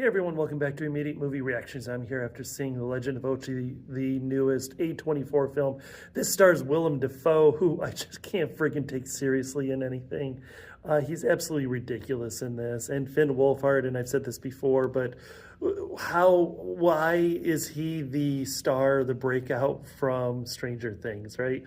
everyone, welcome back to Immediate Movie Reactions. I'm here after seeing The Legend of Ochi, the newest A24 film. This stars Willem Dafoe, who I just can't freaking take seriously in anything. He's absolutely ridiculous in this. And Finn Wolfhard, and I've said this before, but why is he the star, the breakout from Stranger Things, right?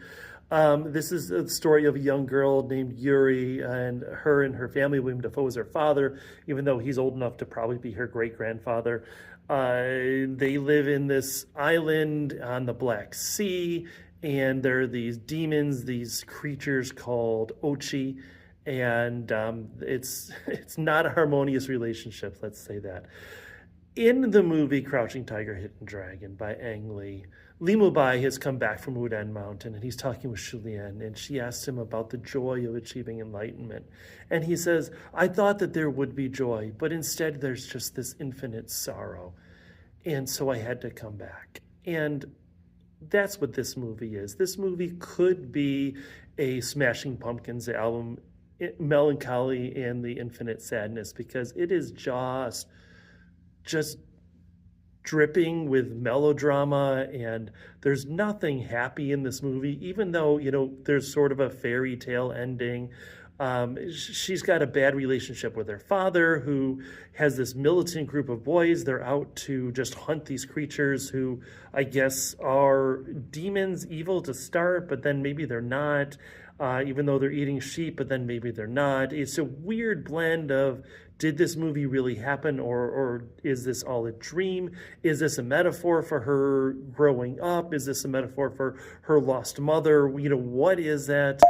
This is a story of a young girl named Yuri, and her family. William Dafoe is her father, even though he's old enough to probably be her great-grandfather. They live in this island on the Black Sea, and there are these demons, these creatures called Ochi, and it's not a harmonious relationship, let's say that. In the movie Crouching Tiger, Hidden Dragon by Ang Lee, Li Mubai has come back from Wudang Mountain, and he's talking with Shulian, and she asks him about the joy of achieving enlightenment. And he says, I thought that there would be joy, but instead there's just this infinite sorrow. And so I had to come back. And that's what this movie is. This movie could be a Smashing Pumpkins album, Melancholy and the Infinite Sadness, because it is just dripping with melodrama, and there's nothing happy in this movie, even though, you know, there's sort of a fairy tale ending. She's got a bad relationship with her father, who has this militant group of boys. They're out to just hunt these creatures who I guess are demons, evil to start, but then maybe they're not, even though they're eating sheep, but then maybe they're not. It's a weird blend of, did this movie really happen, or is this all a dream? Is this a metaphor for her growing up? Is this a metaphor for her lost mother? You know, what is that?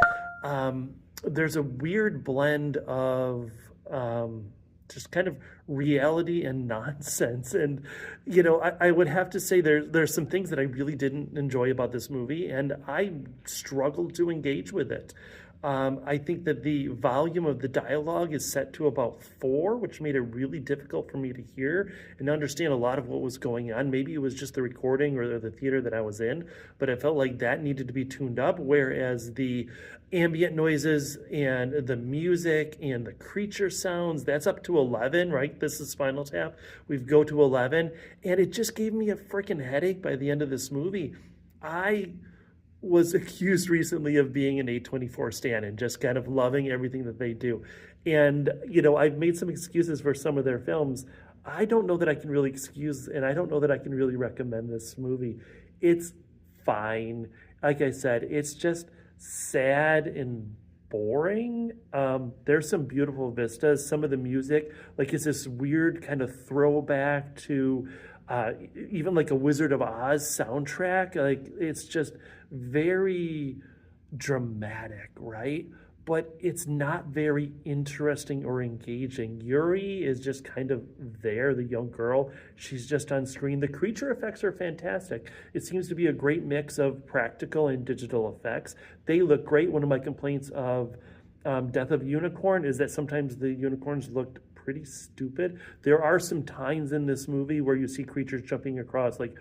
There's a weird blend of just kind of reality and nonsense. And, you know, I would have to say there's some things that I really didn't enjoy about this movie, and I struggled to engage with it. I think that the volume of the dialogue is set to about 4, which made it really difficult for me to hear and understand a lot of what was going on. Maybe it was just the recording or the theater that I was in, but I felt like that needed to be tuned up, whereas the ambient noises and the music and the creature sounds, that's up to 11, right? This is Spinal Tap. We go to 11, and it just gave me a freaking headache by the end of this movie. I was accused recently of being an A24 stan and just kind of loving everything that they do. And, you know, I've made some excuses for some of their films. I don't know that I can really excuse, and I don't know that I can really recommend this movie. It's fine. Like I said, it's just sad and boring. There's some beautiful vistas. Some of the music, like, it's this weird kind of throwback to even like a Wizard of Oz soundtrack. Like, it's just very dramatic, right? But it's not very interesting or engaging. Yuri is just kind of there, the young girl. She's just on screen. The creature effects are fantastic. It seems to be a great mix of practical and digital effects. They look great. One of my complaints of Death of Unicorn is that sometimes the unicorns looked pretty stupid. There are some times in this movie where you see creatures jumping across, like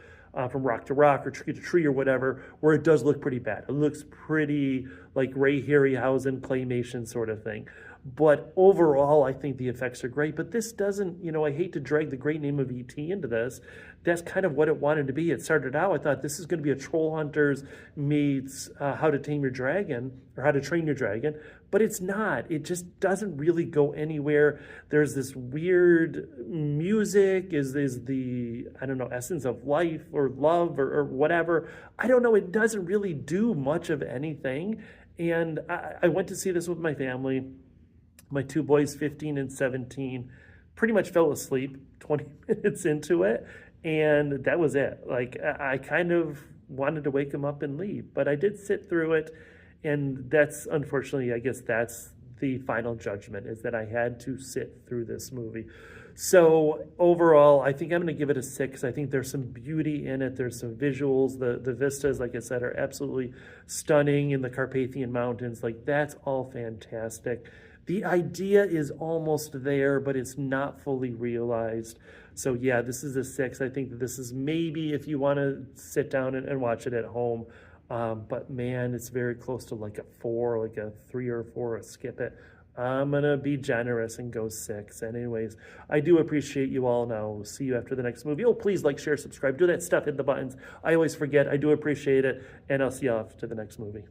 from rock to rock or tree to tree or whatever, where it does look pretty bad. It looks pretty like Ray Harryhausen claymation sort of thing. But overall, I think the effects are great. But this doesn't, you know, I hate to drag the great name of E.T. into this. That's kind of what it wanted to be. It started out, I thought this is going to be a Troll Hunters meets How to Tame Your Dragon, or How to Train Your Dragon, but it's not. It just doesn't really go anywhere. There's this weird music, is the, I don't know, essence of life or love or whatever. I don't know. It doesn't really do much of anything. And I went to see this with my family. My 2 boys, 15 and 17, pretty much fell asleep 20 minutes into it. And that was it. Like, I kind of wanted to wake them up and leave, but I did sit through it. And that's, unfortunately, I guess that's the final judgment, is that I had to sit through this movie. So overall, I think I'm going to give it a 6. I think there's some beauty in it. There's some visuals. The vistas, like I said, are absolutely stunning in the Carpathian Mountains. Like, that's all fantastic. The idea is almost there, but it's not fully realized. So yeah, this is a 6. I think that this is maybe if you want to sit down and watch it at home. But man, it's very close to like a 4, like a 3 or 4, or skip it. I'm gonna be generous and go 6. Anyways, I do appreciate you all, and I'll see you after the next movie. Oh, please like, share, subscribe, do that stuff, hit the buttons. I always forget. I do appreciate it, and I'll see you off to the next movie.